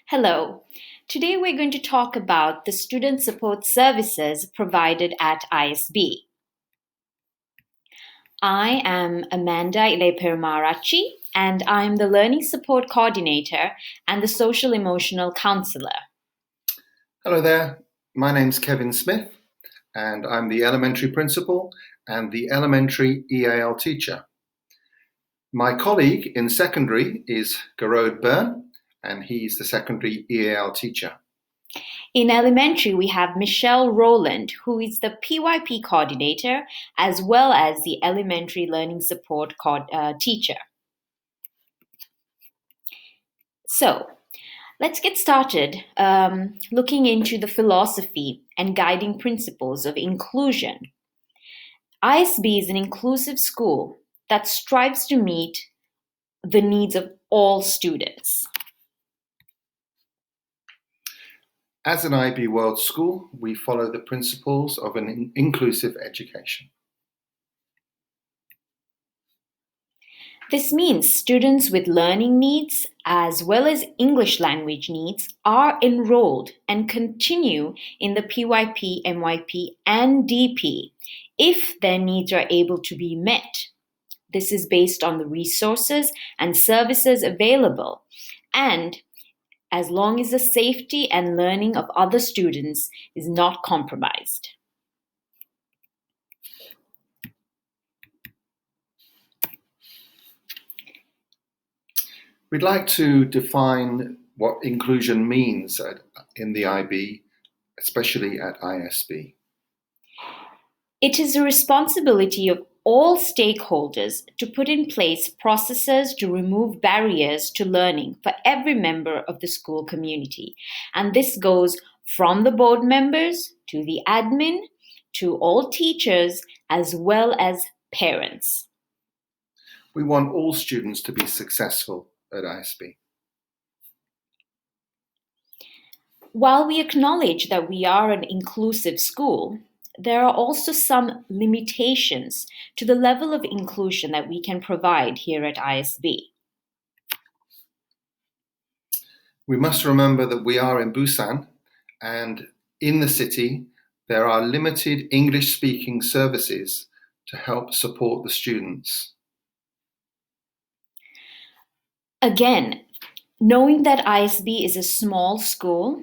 Hello. Today we're going to talk about the student support services provided at ISB. I am Amanda Illeperumaarachchi and I'm the Learning Support Coordinator and the Social Emotional Counselor. Hello there, my name's Kevin Smith and I'm the elementary principal and the elementary EAL teacher. My colleague in secondary is Garode Byrne and he's the secondary EAL teacher. In elementary, we have Michelle Rowland, who is the PYP coordinator as well as the elementary learning support teacher. So, let's get started looking into the philosophy and guiding principles of inclusion. ISB is an inclusive school that strives to meet the needs of all students. As an IB World School, we follow the principles of an inclusive education. This means students with learning needs as well as English language needs are enrolled and continue in the PYP, MYP, and DP if their needs are able to be met. This is based on the resources and services available, and as long as the safety and learning of other students is not compromised. We'd like to define what inclusion means in the IB, especially at ISB. It is the responsibility of all stakeholders to put in place processes to remove barriers to learning for every member of the school community. And this goes from the board members to the admin to all teachers as well as parents. We want all students to be successful at ISB. While we acknowledge that we are an inclusive school, there are also some limitations to the level of inclusion that we can provide here at ISB. We must remember that we are in Busan, and in the city there are limited English-speaking services to help support the students. Again, knowing that ISB is a small school,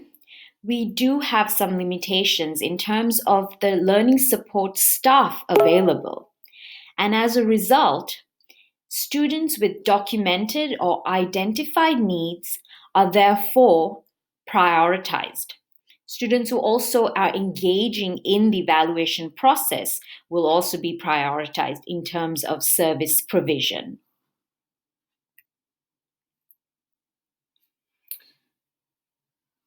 we do have some limitations in terms of the learning support staff available. And as a result, students with documented or identified needs are therefore prioritized. Students who also are engaging in the evaluation process will also be prioritized in terms of service provision.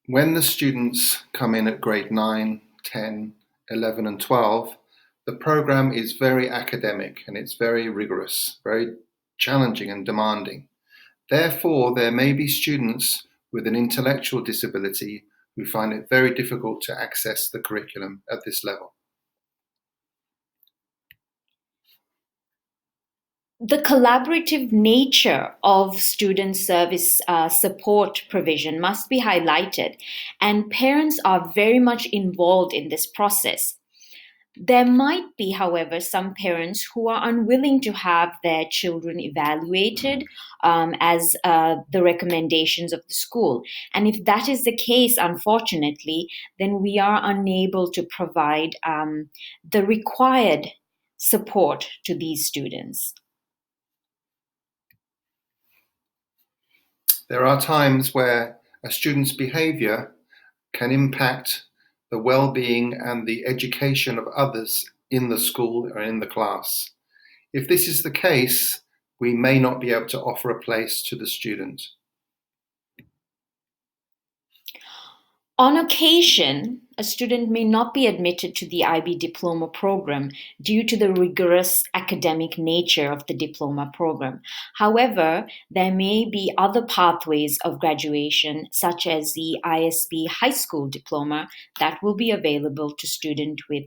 When the students come in at grade 9, 10, 11 and 12, the program is very academic and it's very rigorous, very challenging and demanding. Therefore, there may be students with an intellectual disability who find it very difficult to access the curriculum at this level. The collaborative nature of student service support provision must be highlighted, and parents are very much involved in this process. There might be, however, some parents who are unwilling to have their children evaluated as the recommendations of the school. And if that is the case, unfortunately, then we are unable to provide the required support to these students. There are times where a student's behavior can impact the well-being and the education of others in the school or in the class. If this is the case, we may not be able to offer a place to the student. On occasion, a student may not be admitted to the IB diploma program due to the rigorous academic nature of the diploma program. However, there may be other pathways of graduation, such as the ISB high school diploma, that will be available to students with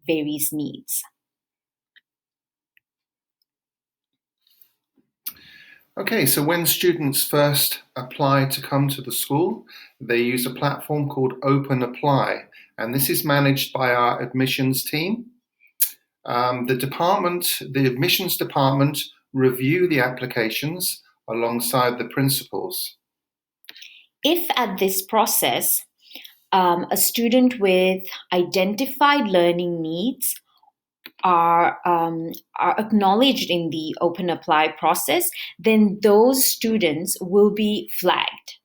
various needs. Okay, so when students first apply to come to the school, they use a platform called Open Apply, and this is managed by our admissions team. The admissions department review the applications alongside the principals. If at this process, a student with identified learning needs are acknowledged in the open apply process, then those students will be flagged.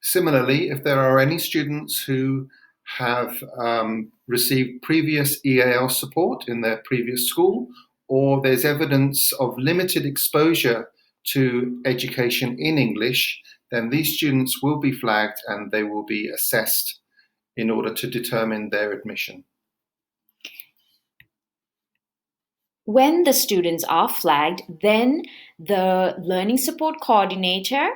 Similarly, if there are any students who have received previous EAL support in their previous school, or there's evidence of limited exposure to education in English, then these students will be flagged and they will be assessed in order to determine their admission. When the students are flagged, then the learning support coordinator,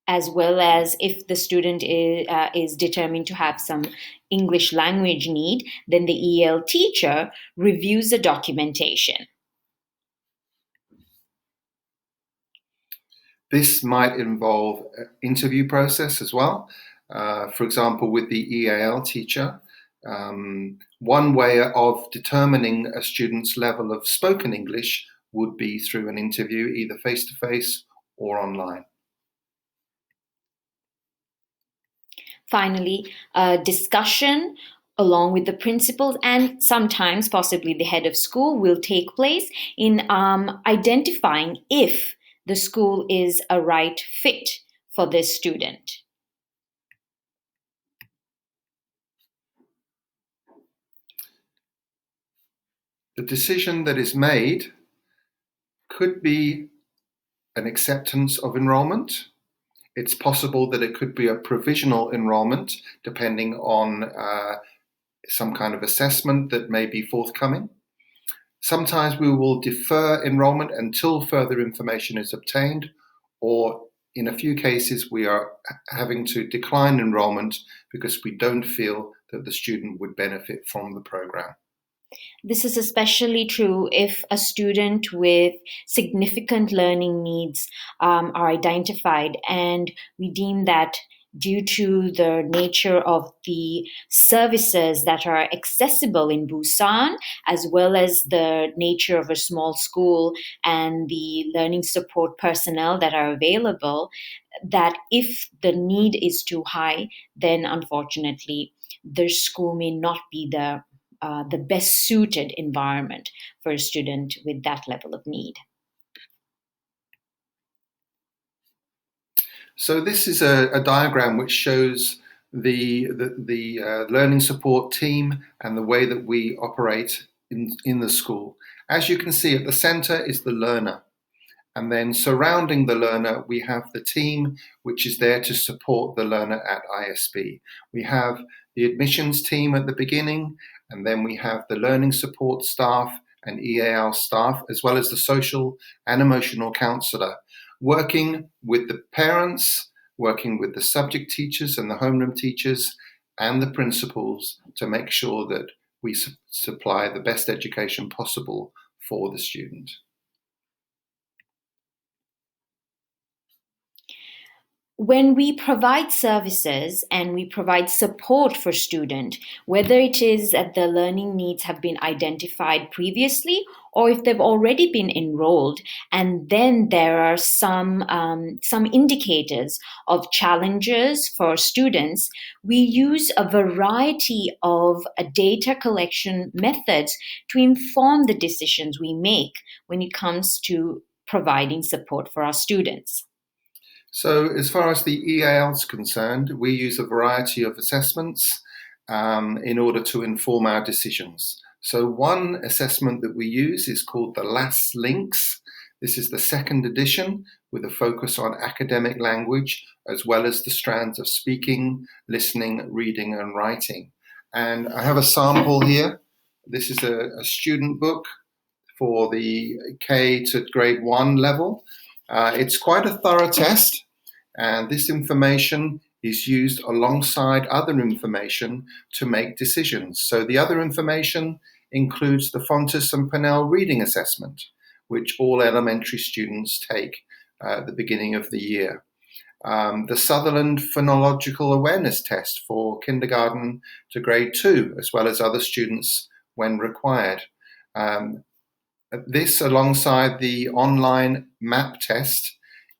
as well as if the student is determined to have some English language need, then the EL teacher reviews the documentation. This might involve an interview process as well. For example, with the EAL teacher, one way of determining a student's level of spoken English would be through an interview, either face-to-face or online. Finally, a discussion along with the principals and sometimes possibly the head of school will take place in identifying if the school is a right fit for this student. The decision that is made could be an acceptance of enrollment. It's possible that it could be a provisional enrollment, depending on some kind of assessment that may be forthcoming. Sometimes we will defer enrollment until further information is obtained, or in a few cases, we are having to decline enrollment because we don't feel that the student would benefit from the program. This is especially true if a student with significant learning needs are identified, and we deem that due to the nature of the services that are accessible in Busan, as well as the nature of a small school and the learning support personnel that are available, that if the need is too high, then unfortunately the school may not be the best suited environment for a student with that level of need. So this is a diagram which shows the learning support team and the way that we operate in the school. As you can see, at the center is the learner. And then surrounding the learner, we have the team which is there to support the learner at ISB. We have the admissions team at the beginning, and then we have the learning support staff and EAL staff, as well as the social and emotional counselor, working with the parents, working with the subject teachers and the homeroom teachers and the principals to make sure that we supply the best education possible for the student. When we provide services and we provide support for student, whether it is that the learning needs have been identified previously or if they've already been enrolled, and then there are some indicators of challenges for students, we use a variety of data collection methods to inform the decisions we make when it comes to providing support for our students. So as far as the EAL is concerned, we use a variety of assessments in order to inform our decisions. So one assessment that we use is called the LAS Links. This is the second edition with a focus on academic language, as well as the strands of speaking, listening, reading, and writing. And I have a sample here. This is a student book for the K to grade 1 level. It's quite a thorough test. And this information is used alongside other information to make decisions. So the other information includes the Fontes and Pinnell reading assessment, which all elementary students take at the beginning of the year. The Sutherland Phonological Awareness Test for kindergarten to grade 2, as well as other students when required. This, alongside the online MAP test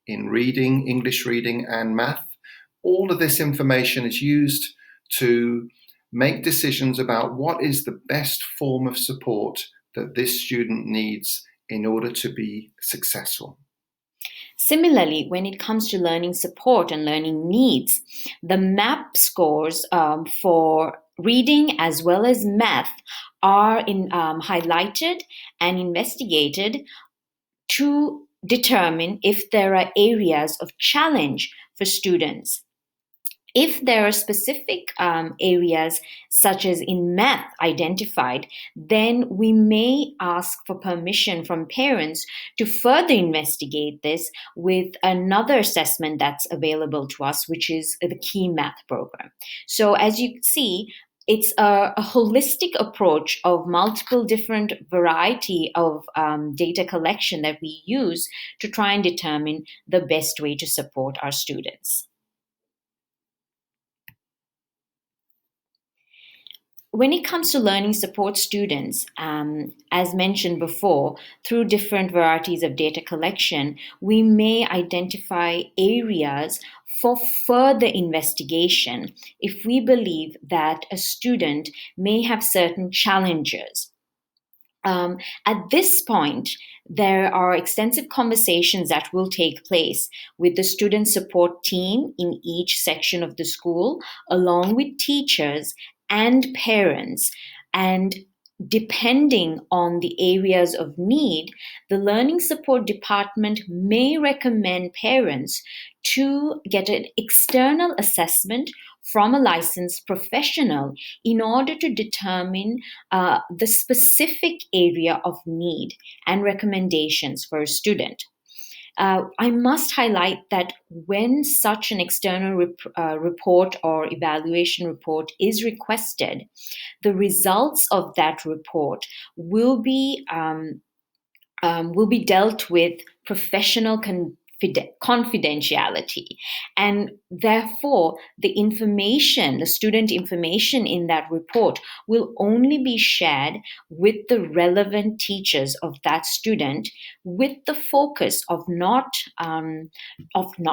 in reading, English reading, and math, all of this information is used to make decisions about what is the best form of support that this student needs in order to be successful. Similarly, when it comes to learning support and learning needs, the MAP scores for reading as well as math are highlighted and investigated to determine if there are areas of challenge for students. If there are specific areas, such as in math, identified, then we may ask for permission from parents to further investigate this with another assessment that's available to us, which is the Key Math program. So, as you see, it's a holistic approach of multiple different variety of data collection that we use to try and determine the best way to support our students. When it comes to learning support students, as mentioned before, through different varieties of data collection, we may identify areas for further investigation if we believe that a student may have certain challenges. At this point, there are extensive conversations that will take place with the student support team in each section of the school, along with teachers and parents. And depending on the areas of need, the learning support department may recommend parents to get an external assessment from a licensed professional in order to determine the specific area of need and recommendations for a student. I must highlight that when such an external report or evaluation report is requested, the results of that report will be dealt with professional confidentiality, and therefore the student information in that report will only be shared with the relevant teachers of that student, with the focus of not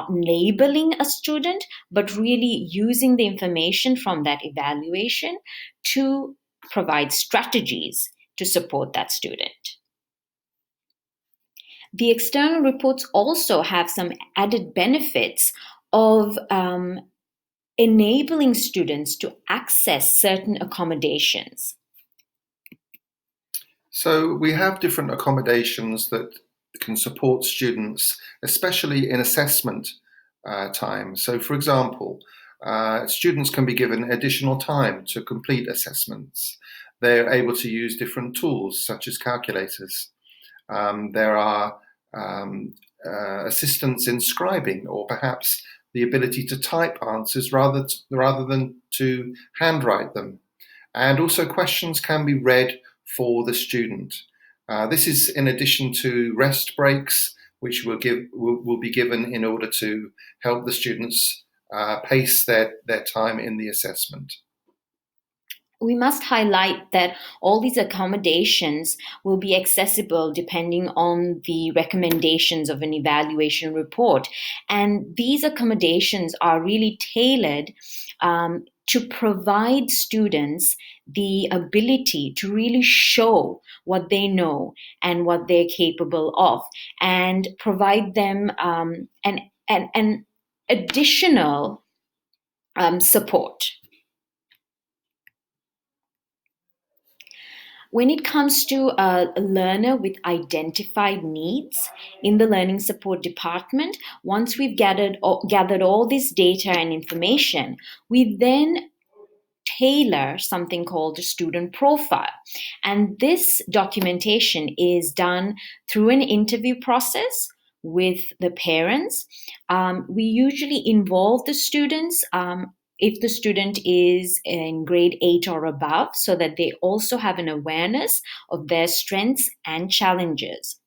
labeling a student, but really using the information from that evaluation to provide strategies to support that student. The external reports also have some added benefits of enabling students to access certain accommodations. So we have different accommodations that can support students, especially in assessment time. So, for example, students can be given additional time to complete assessments. They're able to use different tools, such as calculators. There are assistance in scribing, or perhaps the ability to type answers rather than to handwrite them. And also questions can be read for the student. This is in addition to rest breaks, which will be given in order to help the students pace their time in the assessment. We must highlight that all these accommodations will be accessible depending on the recommendations of an evaluation report. And these accommodations are really tailored to provide students the ability to really show what they know and what they're capable of, and provide them an additional support. When it comes to a learner with identified needs in the learning support department, once we've gathered all this data and information, we then tailor something called a student profile. And this documentation is done through an interview process with the parents. We usually involve the students if the student is in grade 8 or above, so that they also have an awareness of their strengths and challenges.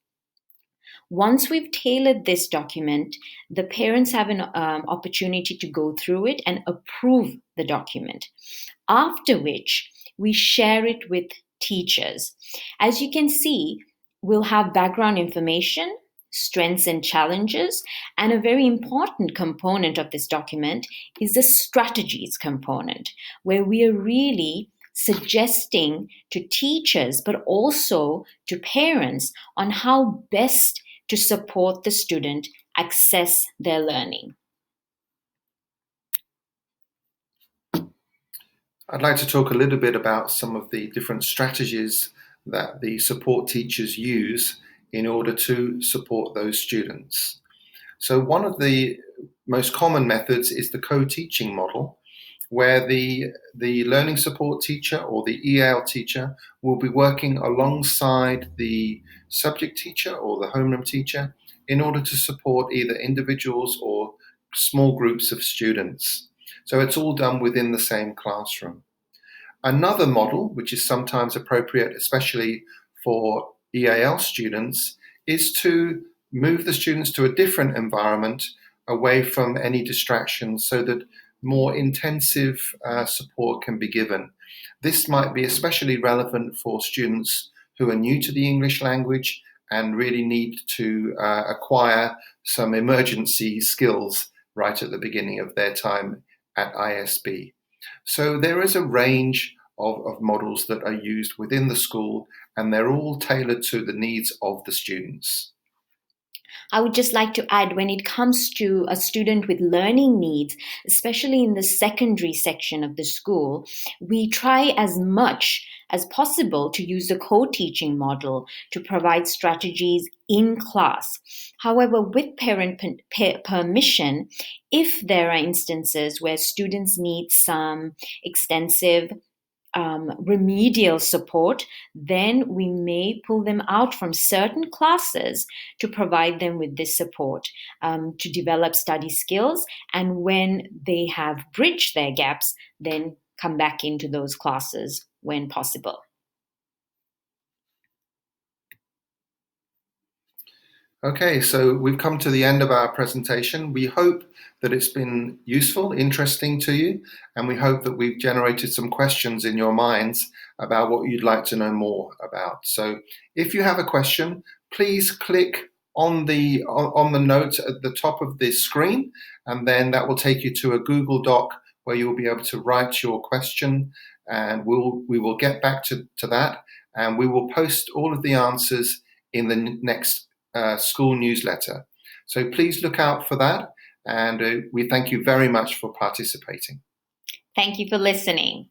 Once we've tailored this document, the parents have an opportunity to go through it and approve the document, after which we share it with teachers. As you can see, we'll have background information, strengths and challenges, and a very important component of this document is the strategies component, where we are really suggesting to teachers but also to parents on how best to support the student access their learning. I'd like to talk a little bit about some of the different strategies that the support teachers use in order to support those students. So one of the most common methods is the co-teaching model, where the learning support teacher or the EAL teacher will be working alongside the subject teacher or the homeroom teacher in order to support either individuals or small groups of students. So it's all done within the same classroom. Another model, which is sometimes appropriate, especially for EAL students, is to move the students to a different environment away from any distractions so that more intensive support can be given. This might be especially relevant for students who are new to the English language and really need to acquire some emergency skills right at the beginning of their time at ISB. So there is a range of models that are used within the school, and they're all tailored to the needs of the students. I would just like to add, when it comes to a student with learning needs, especially in the secondary section of the school, we try as much as possible to use the co-teaching model to provide strategies in class. However, with parent permission, if there are instances where students need some extensive remedial support, then we may pull them out from certain classes to provide them with this support to develop study skills. And when they have bridged their gaps, then come back into those classes when possible. Okay, so we've come to the end of our presentation. We hope that it's been useful, interesting to you, and we hope that we've generated some questions in your minds about what you'd like to know more about. So if you have a question, please click on the note at the top of this screen, and then that will take you to a Google Doc where you'll be able to write your question, and we will get back to that, and we will post all of the answers in the next school newsletter. So please look out for that, and we thank you very much for participating. Thank you for listening.